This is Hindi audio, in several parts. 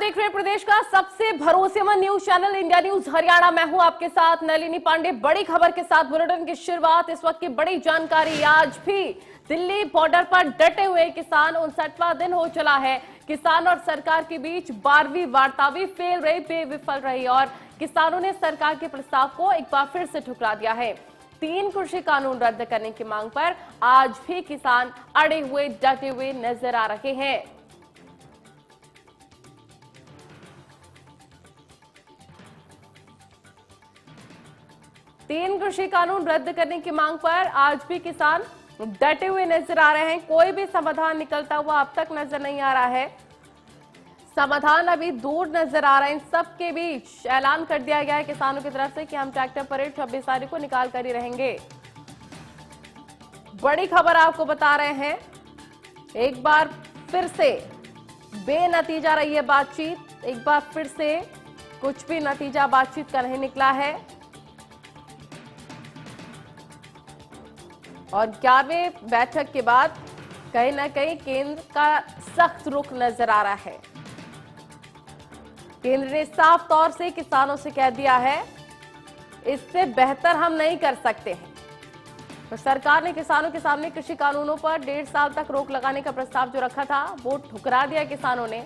देख रहे हैं प्रदेश का सबसे भरोसेमंद news channel India news Haryana. मैं हूं आपके साथ नलिनी पांडे। बड़ी खबर के साथ बुलेटिन की शुरुआत। इस वक्त की बड़ी जानकारी। आज भी दिल्ली बॉर्डर पर डटे हुए किसान, 59वां दिन हो चला है। किसान और सरकार के बीच 12वीं वार्ता भी फेल रही, बेविफल रही और किसानों ने सरकार के प्रस्ताव को एक बार फिर से ठुकरा दिया है। 3 कृषि कानून रद्द करने की मांग पर आज भी किसान अड़े हुए, डटे हुए नजर आ रहे हैं। तीन कृषि कानून रद्द करने की मांग पर आज भी किसान डटे हुए नजर आ रहे हैं। कोई भी समाधान निकलता हुआ अब तक नजर नहीं आ रहा है। समाधान अभी दूर नजर आ रहा है। इन सबके बीच ऐलान कर दिया गया है किसानों की तरफ से कि हम ट्रैक्टर परेड 26 तारीख को निकाल कर ही रहेंगे। बड़ी खबर आपको बता रहे हैं। एक बार फिर से बेनतीजा रही है बातचीत। एक बार फिर से कुछ भी नतीजा बातचीत का नहीं निकला है और 11वें बैठक के बाद कहीं ना कहीं केंद्र का सख्त रुख नजर आ रहा है। केंद्र ने साफ तौर से किसानों से कह दिया है, इससे बेहतर हम नहीं कर सकते हैं। तो सरकार ने किसानों के सामने कृषि कानूनों पर 1.5 साल तक रोक लगाने का प्रस्ताव जो रखा था, वो ठुकरा दिया किसानों ने।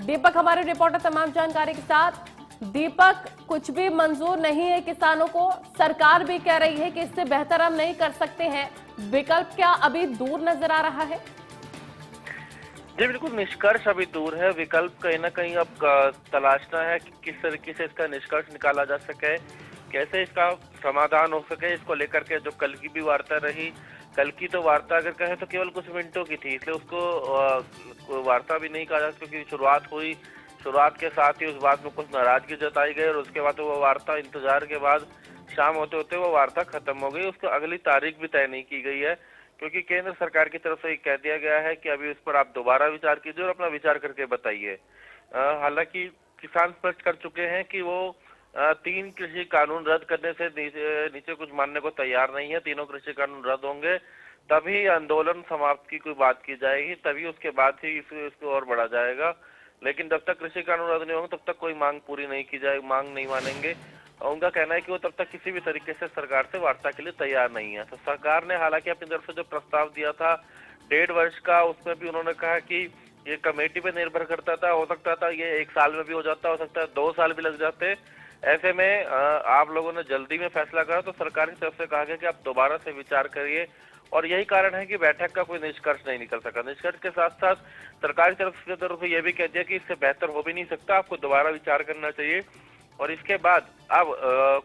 दीपक हमारे रिपोर्टर तमाम जानकारी के साथ। दीपक, कुछ भी मंजूर नहीं है किसानों को। सरकार भी कह रही है कि इससे बेहतर हम नहीं कर सकते हैं। विकल्प क्या अभी दूर नजर आ रहा है? जी बिल्कुल, निष्कर्ष अभी दूर है। विकल्प कहीं ना कहीं अब तलाशना है कि किस तरीके से इसका निष्कर्ष निकाला जा सके, कैसे इसका समाधान हो सके। इसको लेकर के जो कल की भी वार्ता रही, कल की तो वार्ता अगर कहें तो केवल कुछ मिनटों की थी, इसलिए उसको वार्ता भी नहीं कहा जा सकता क्योंकि शुरुआत के साथ ही उस बात में कुछ नाराजगी जताई गई और उसके बाद वो वार्ता, इंतजार के बाद शाम होते होते वो वार्ता खत्म हो गई। उसको अगली तारीख भी तय नहीं की गई है क्योंकि केंद्र सरकार की तरफ से कह दिया गया है कि अभी उस पर आप दोबारा विचार कीजिए और अपना विचार करके बताइए। हालांकि किसान स्पष्ट कर चुके हैं कि वो 3 कृषि कानून रद्द करने से नीचे कुछ मानने को तैयार नहीं है। तीनों कृषि कानून रद्द होंगे तभी आंदोलन समाप्त की कोई बात की जाएगी, तभी उसके बाद ही इसको और बढ़ा जाएगा। लेकिन जब तक कृषि कानून रद्द नहीं होंगे तब तक कोई मांग पूरी नहीं की जाएगी, मांग नहीं मानेंगे। उनका कहना है कि वो तब तक किसी भी तरीके से सरकार से वार्ता के लिए तैयार नहीं है। तो सरकार ने हालांकि अपनी तरफ से जो प्रस्ताव दिया था 1.5 वर्ष का, उसमें भी उन्होंने कहा कि ये कमेटी पे निर्भर करता था, हो सकता था ये 1 साल में भी हो जाता, हो सकता है 2 साल भी लग जाते। ऐसे में आप लोगों ने जल्दी में फैसला करा तो सरकार की तरफ से कहा गया कि आप दोबारा से विचार करिए और यही कारण है कि बैठक का कोई निष्कर्ष नहीं निकल सका। निष्कर्ष के साथ साथ सरकार की तरफ से यह भी कह दिया कि इससे बेहतर हो भी नहीं सकता, आपको दोबारा विचार करना चाहिए। और इसके बाद अब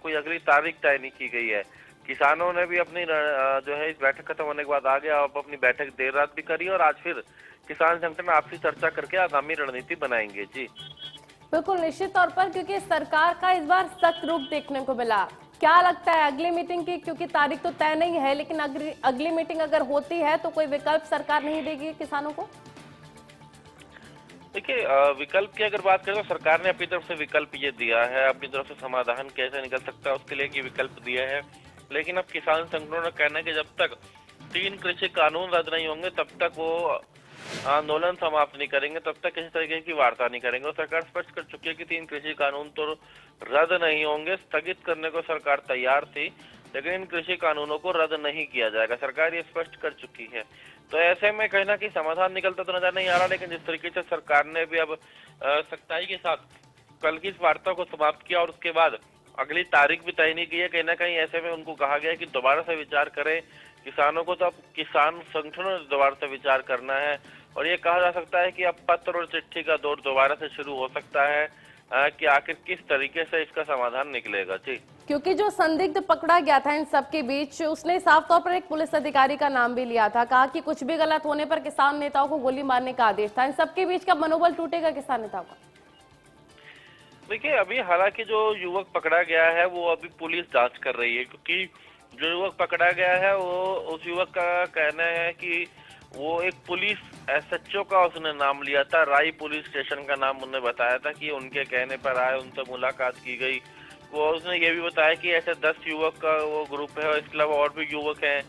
कोई अगली तारीख तय नहीं की गई है। किसानों ने भी अपनी जो है इस बैठक खत्म होने के बाद आगे अब अपनी बैठक देर रात भी करी और आज फिर किसान संगठन आपसी चर्चा करके आगामी रणनीति बनाएंगे। जी बिल्कुल, निश्चित तौर पर, क्योंकि सरकार का इस बार सख्त रुख देखने को मिला। क्या लगता है अगली मीटिंग की, क्योंकि तारीख तो तय नहीं है, लेकिन अगली मीटिंग अगर होती है तो कोई विकल्प सरकार नहीं देगी किसानों को? देखिए, विकल्प की अगर बात करें तो सरकार ने अपनी तरफ से विकल्प ये दिया है, अपनी तरफ से समाधान कैसे निकल सकता है उसके लिए ये विकल्प दिया है। लेकिन अब किसान संगठनों का कहना है कि जब तक 3 कृषि कानून रद्द नहीं होंगे तब तक वो आंदोलन समाप्त नहीं करेंगे, तब तक किसी तरीके की वार्ता नहीं करेंगे। और सरकार स्पष्ट कर चुकी है कि 3 कृषि कानून तो रद्द नहीं होंगे, स्थगित करने को सरकार तैयार थी, लेकिन इन कृषि कानूनों को रद्द नहीं किया जाएगा, सरकार ये स्पष्ट कर चुकी है। तो ऐसे में कहीं ना कहीं समाधान निकलता तो नजर नहीं आ रहा, लेकिन जिस तरीके से सरकार ने भी अब सख्ताई के साथ कल की इस वार्ता को समाप्त किया और उसके बाद अगली तारीख भी तय नहीं की है, कहीं ना कहीं ऐसे में उनको कहा गया है कि दोबारा से विचार करें। किसानों को तो अब किसान संगठनों ने दोबारा से विचार करना है और ये कहा जा सकता है कि अब पत्र और चिट्ठी का दौर दोबारा से शुरू हो सकता है कि आखिर किस तरीके से इसका समाधान निकलेगा। जी, क्योंकि जो संदिग्ध पकड़ा गया था इन सबके बीच, उसने साफ तौर पर एक पुलिस अधिकारी का नाम भी लिया था, कहा कि कुछ भी गलत होने पर किसान नेताओं को गोली मारने का आदेश था। इन सबके बीच का मनोबल टूटेगा किसान नेताओं का? देखिए, अभी हालांकि जो युवक पकड़ा गया है वो अभी पुलिस जांच कर रही है, क्योंकि जो युवक पकड़ा गया है वो उस युवक का कहना है कि वो एक पुलिस एसएचओ का उसने नाम लिया था, राई पुलिस स्टेशन का नाम उन्होंने बताया था कि उनके कहने पर आए, उनसे मुलाकात की गई। वो उसने ये भी बताया कि ऐसे 10 युवक का वो ग्रुप है और इसके अलावा और भी युवक हैं।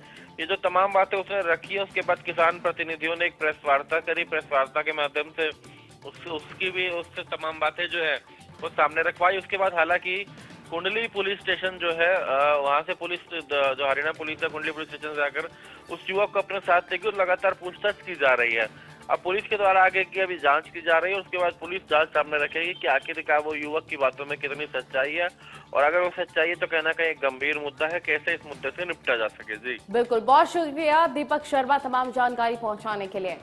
ये जो तमाम बातें उसने रखी है, उसके बाद किसान प्रतिनिधियों ने एक प्रेस वार्ता करी। प्रेस वार्ता के माध्यम से उसकी भी उससे तमाम बातें जो है वो सामने रखवाई। उसके बाद हालांकि कुंडली पुलिस स्टेशन जो है वहां से पुलिस जो हरियाणा पुलिस है कुंडली पुलिस स्टेशन से आकर उस युवक को अपने साथ लेकर लगातार पूछताछ की जा रही है। अब पुलिस के द्वारा आगे की अभी जांच की जा रही है, उसके बाद पुलिस जांच सामने रखेगी कि आखिरकार वो युवक की बातों में कितनी सच्चाई है, और अगर वो सच्चाई है तो कहीं ना कहीं एक गंभीर मुद्दा है, कैसे इस मुद्दे से निपटा जा सके। जी बिल्कुल, बहुत शुक्रिया दीपक शर्मा तमाम जानकारी पहुंचाने के लिए।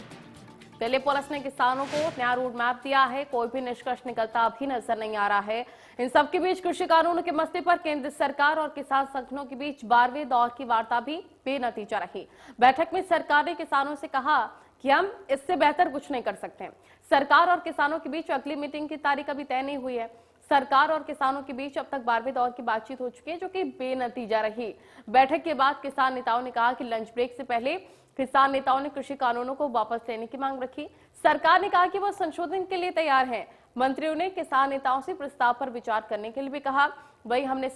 दिल्ली पुलिस ने किसानों को नया रोड मैप दिया है, कोई भी निष्कर्ष निकलता अभी नजर नहीं आ रहा है। इन सबके बीच कृषि कानूनों के मसले पर केंद्र सरकार और किसान संगठनों के बीच 12वें दौर की वार्ता भी बेनतीजा रही। बैठक में सरकार ने किसानों से कहा कि हम इससे बेहतर कुछ नहीं कर सकते। सरकार और किसानों के बीच अगली मीटिंग की तारीख अभी तय नहीं हुई है। सरकार और किसानों के बीच अब तक 12वें दौर की बातचीत हो चुकी है, जो कि बेनतीजा रही। बैठक के बाद किसान नेताओं ने कहा कि लंच ब्रेक से पहले किसान नेताओं ने कृषि कानूनों को वापस लेने की मांग रखी। सरकार ने कहा कि वह संशोधन के लिए तैयार है। मंत्रियों ने किसान नेताओं से प्रस्ताव पर विचार करने के लिए भी कहा। वहीं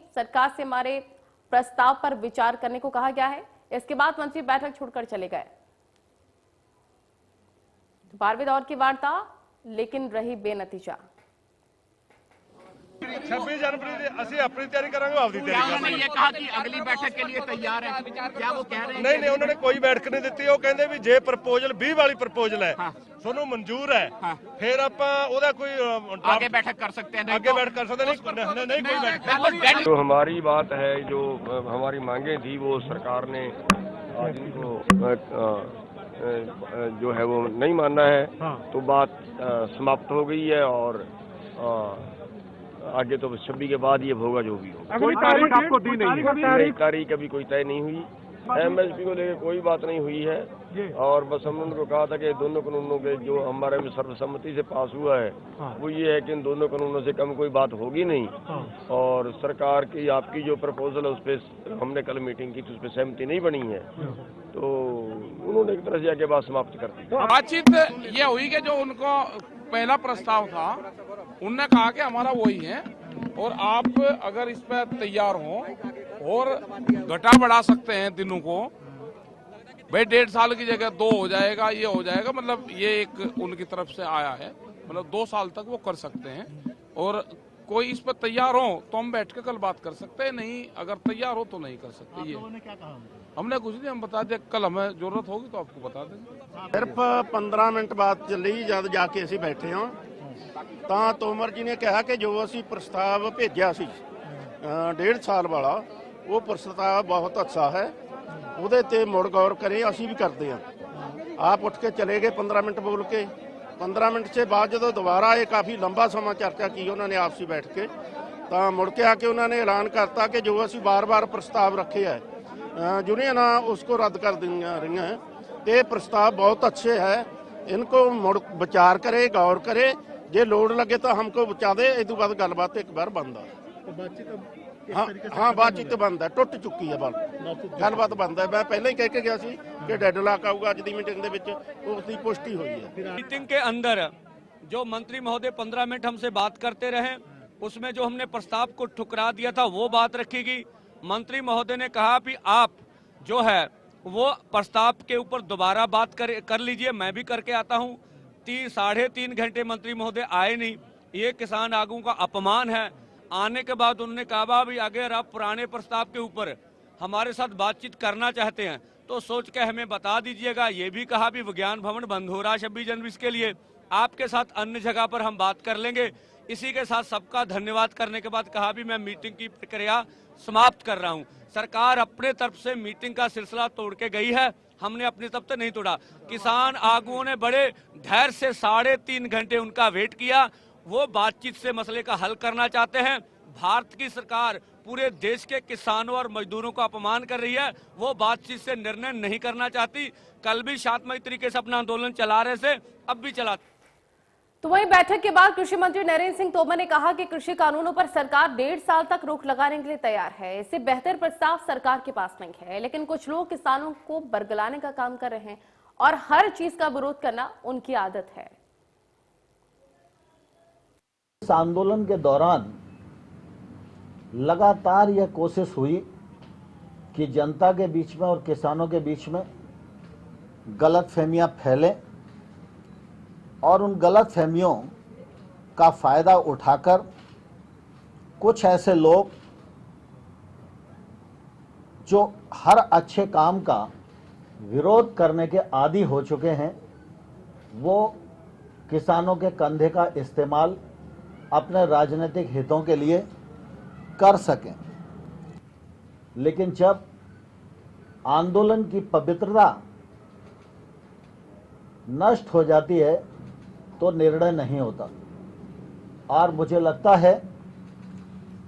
सरकार से हमारे प्रस्ताव पर विचार करने को कहा गया है। इसके बाद मंत्री बैठक छोड़कर चले गए। 12वें दौर की वार्ता लेकिन रही बेनतीजा। 26 जनवरी ਅਸੀਂ ਆਪਣੀ ਤਿਆਰੀ ਕਰਾਂਗੇ, ਆਪਦੀ ਤਿਆਰੀ ਕਰਾਂਗੇ। उन्होंने ये कहा कि अगली बैठक के लिए तैयार है, क्या वो कह रहे हैं? ਨਹੀਂ ਉਹਨਾਂ ਨੇ ਕੋਈ ਬੈਠਕ ਨਹੀਂ ਦਿੱਤੀ। ਉਹ ਕਹਿੰਦੇ ਵੀ ਜੇ ਪ੍ਰਪੋਜ਼ਲ 20 ਵਾਲੀ ਪ੍ਰਪੋਜ਼ਲ ਹੈ ਤੁਹਾਨੂੰ ਮਨਜ਼ੂਰ ਹੈ ਫਿਰ ਆਪਾਂ ਉਹਦਾ ਕੋਈ आगे बैठक कर सकते हैं। आगे बैठ कर सकते नहीं कोई बैठक। जो हमारी बात है, जो हमारी मांगे थी, वो सरकार ने आज इनको जो है वो नहीं मानना है, तो बात समाप्त हो गई है। और आगे तो 26 के बाद ये होगा जो भी होगा। कोई तारीख आपको दी नहीं है? तारीख अभी कोई तय नहीं हुई। एमएसपी को लेकर कोई बात नहीं हुई है, और बस हमने उनको कहा था कि दोनों कानूनों के जो हमारे में सर्वसम्मति से पास हुआ है वो ये है कि इन दोनों कानूनों से कम कोई बात होगी नहीं। और सरकार की आपकी जो प्रपोजल है उस पर हमने कल मीटिंग की तो उस पर सहमति नहीं बनी है, तो उन्होंने एक तरह से आगे बात समाप्त कर दी। बातचीत ये हुई कि जो उनको पहला प्रस्ताव था उनने कहा कि हमारा वही है, और आप अगर इस पर तैयार हो और घटा बढ़ा सकते हैं दिनों को, भाई 1.5 साल की जगह 2 हो जाएगा, ये हो जाएगा, मतलब ये एक उनकी तरफ से आया है, मतलब 2 साल तक वो कर सकते हैं। और कोई इस पर तैयार हो तो हम बैठ के कल बात कर सकते हैं, नहीं अगर तैयार हो तो नहीं कर सकते। ये क्या कहा? हमने कुछ नहीं, हम बता दें कल हमें जरूरत होगी तो आपको बता देंगे। सिर्फ 15 मिनट बात ਚੱਲੀ ਜਦ ਜਾ ਕੇ ਅਸੀਂ ਬੈਠੇ ਹਾਂ ਤਾਂ ਤੋਮਰ ਜੀ ਨੇ ਕਿਹਾ ਕਿ ਜੋ ਅਸੀਂ ਪ੍ਰਸਤਾਵ ਭੇਜਿਆ ਸੀ 1.5 ਸਾਲ ਵਾਲਾ, ਉਹ ਪ੍ਰਸਤਾਵ ਬਹੁਤ ਅੱਛਾ ਹੈ, ਉਹਦੇ ਤੇ ਮੁੜ ਗੌਰ ਕਰੇ, ਅਸੀਂ ਵੀ ਕਰਦੇ ਹਾਂ। ਆਪ ਉੱਠ ਕੇ ਚਲੇ ਗਏ 15 ਮਿੰਟ बोल के। 15 ਮਿੰਟ से बाद ਜਦੋਂ ਦੁਬਾਰਾ ਇਹ ਕਾਫੀ ਲੰਬਾ ਸਮਾਂ ਚਰਚਾ की ਉਹਨਾਂ ਨੇ ਆਪਸੀ ਬੈਠ ਕੇ, ਤਾਂ ਮੁੜ ਕੇ ਆ ਕੇ ਉਹਨਾਂ ਨੇ ਐਲਾਨ ਕਰਤਾ ਕਿ ਜੋ ਅਸੀਂ ਬਾਰ-ਬਾਰ ਪ੍ਰਸਤਾਵ ਰੱਖੇ ਹੈ यूनियन उसको रद्द कर दी रही हैं। ये प्रस्ताव बहुत अच्छे हैं, इनको मुड़ विचार करे, गौर करे, जे लोड लगे तो हमको बचा दे। इस बाद गलबात एक बार बंद है। हाँ बातचीत बंद है, टुट चुकी है, गलबात बंद है। मैं पहले ही कह के गया सी कि डेडलॉक आऊगा अज दी मीटिंग दे विच, उसकी पुष्टि हुई है। मीटिंग के अंदर जो मंत्री महोदय 15 मिनट हमसे बात करते रहे, उसमें जो हमने प्रस्ताव को ठुकरा दिया था वो बात रखेगी। मंत्री महोदय ने कहा कि आप जो है वो प्रस्ताव के ऊपर दोबारा बात कर लीजिए, मैं भी करके आता हूँ। 3.5 घंटे मंत्री महोदय आए नहीं, ये किसान आगू का अपमान है। आने के बाद उन्होंने कहा भी अगर आप पुराने प्रस्ताव के ऊपर हमारे साथ बातचीत करना चाहते हैं तो सोच के हमें बता दीजिएगा। ये भी कहा भी विज्ञान भवन बंद हो रहा है 26 जनवरी के लिए, आपके साथ अन्य जगह पर हम बात कर लेंगे। इसी के साथ सबका धन्यवाद करने के बाद कहा भी मैं मीटिंग की प्रक्रिया समाप्त कर रहा हूं। सरकार अपने तरफ से मीटिंग का सिलसिला तोड़ के गई है, हमने अपनी तरफ से नहीं तोड़ा। किसान आगुओं ने बड़े धैर्य से 3.5 घंटे उनका वेट किया। वो बातचीत से मसले का हल करना चाहते हैं। भारत की सरकार पूरे देश के किसानों और मजदूरों का अपमान कर रही है, वो बातचीत से निर्णय नहीं करना चाहती। कल भी शांतमय तरीके से अपना आंदोलन चला रहे थे, अब भी चलाते। तो वहीं बैठक के बाद कृषि मंत्री नरेंद्र सिंह तोमर ने कहा कि कृषि कानूनों पर सरकार 1.5 साल तक रोक लगाने के लिए तैयार है। इससे बेहतर प्रस्ताव सरकार के पास नहीं है, लेकिन कुछ लोग किसानों को बरगलाने का काम कर रहे हैं और हर चीज का विरोध करना उनकी आदत है। इस आंदोलन के दौरान लगातार यह कोशिश हुई कि जनता के बीच में और किसानों के बीच में गलतफहमियां फैले और उन गलत फहमियों का फायदा उठाकर कुछ ऐसे लोग जो हर अच्छे काम का विरोध करने के आदी हो चुके हैं, वो किसानों के कंधे का इस्तेमाल अपने राजनीतिक हितों के लिए कर सकें। लेकिन जब आंदोलन की पवित्रता नष्ट हो जाती है तो निर्णय नहीं होता। और मुझे लगता है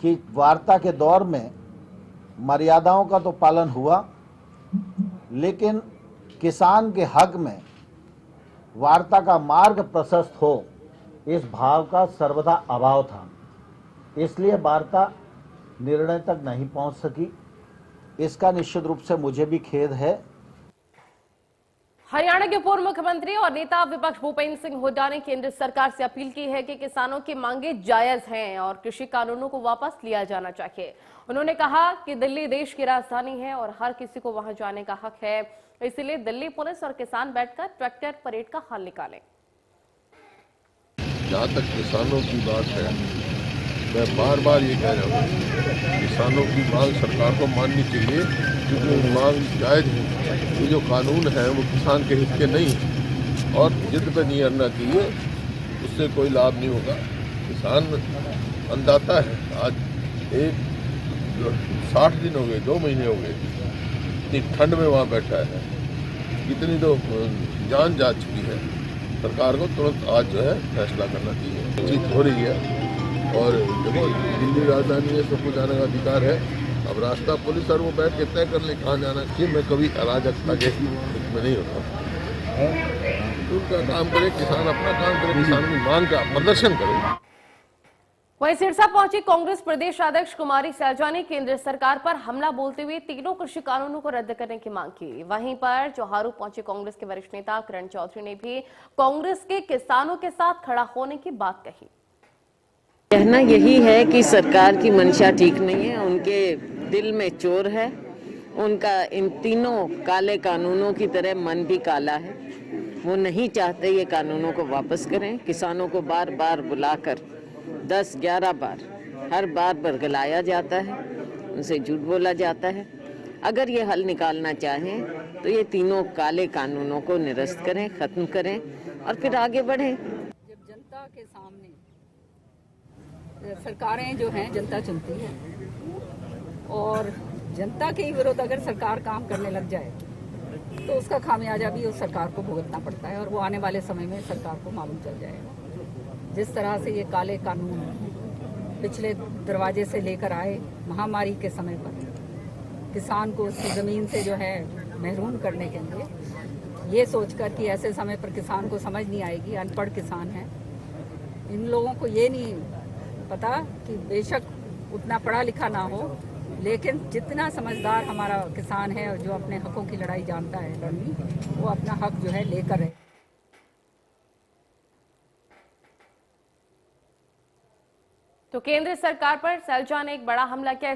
कि वार्ता के दौर में मर्यादाओं का तो पालन हुआ, लेकिन किसान के हक में वार्ता का मार्ग प्रशस्त हो, इस भाव का सर्वदा अभाव था। इसलिए वार्ता निर्णय तक नहीं पहुंच सकी। इसका निश्चित रूप से मुझे भी खेद है। हरियाणा के पूर्व मुख्यमंत्री और नेता विपक्ष भूपेंद्र सिंह हुड्डा ने केंद्र सरकार से अपील की है कि किसानों की मांगे जायज हैं और कृषि कानूनों को वापस लिया जाना चाहिए। उन्होंने कहा कि दिल्ली देश की राजधानी है और हर किसी को वहां जाने का हक है, इसलिए दिल्ली पुलिस और किसान बैठकर ट्रैक्टर परेड का हल निकालें। जहाँ तक किसानों की बात है, मैं बार बार ये कह रहा हूँ, किसानों की मांग सरकार को माननी चाहिए, क्योंकि मांग जायज है। ये जो कानून है वो किसान के हित के नहीं है और जिद पे नहीं अड़ना चाहिए, उससे कोई लाभ नहीं होगा। किसान अन्नदाता है। आज 60 दिन हो गए, 2 महीने हो गए, इतनी ठंड में वहाँ बैठा है, कितनी तो जान जा चुकी है। सरकार को तुरंत आज जो है फैसला करना चाहिए। चीज हो रही है और देखो, दिल्ली राजधानी है, सबको जाने का अधिकार है। अब रास्ता पुलिस और वो बैठ के तय कर ले कहाँ जाना चाहिए। मैं कभी अराजकता के में नहीं होता। उनका काम करे, किसान अपना काम करे, किसान की मांग का प्रदर्शन करे। वहीं सिरसा पहुंची कांग्रेस प्रदेश अध्यक्ष कुमारी सैलजा ने केंद्र सरकार पर हमला बोलते हुए तीनों कृषि कानूनों को रद्द करने की मांग की। वहीं पर चौहारू पहुंचे कांग्रेस के वरिष्ठ नेता किरण चौधरी ने भी कांग्रेस के किसानों के साथ खड़ा होने की बात कही। कहना यही है कि सरकार की मंशा ठीक नहीं है, उनके दिल में चोर है, उनका इन तीनों काले कानूनों की तरह मन भी काला है। वो नहीं चाहते ये कानूनों को वापस करें। किसानों को बार बार बुलाकर 10-11 बार हर बार बरगलाया जाता है, उनसे झूठ बोला जाता है। अगर ये हल निकालना चाहें तो ये तीनों काले कानूनों को निरस्त करें, खत्म करें और फिर आगे बढ़ें। जब जनता के सामने सरकारें जो हैं जनता चुनती है और जनता के ही विरोध अगर सरकार काम करने लग जाए तो उसका खामियाजा भी उस सरकार को भुगतना पड़ता है और वो आने वाले समय में सरकार को मालूम चल जाएगा। जिस तरह से ये काले कानून पिछले दरवाजे से लेकर आए महामारी के समय पर किसान को उसकी ज़मीन से जो है महरूम करने के लिए, ये सोचकर कि ऐसे समय पर किसान को समझ नहीं आएगी, अनपढ़ किसान है, इन लोगों को ये नहीं पता कि बेशक उतना पढ़ा लिखा ना हो, लेकिन जितना समझदार हमारा किसान है और जो अपने हकों की लड़ाई जानता है लड़नी, वो अपना हक जो है लेकर रहे। तो केंद्र सरकार पर सैलजा ने एक बड़ा हमला किया।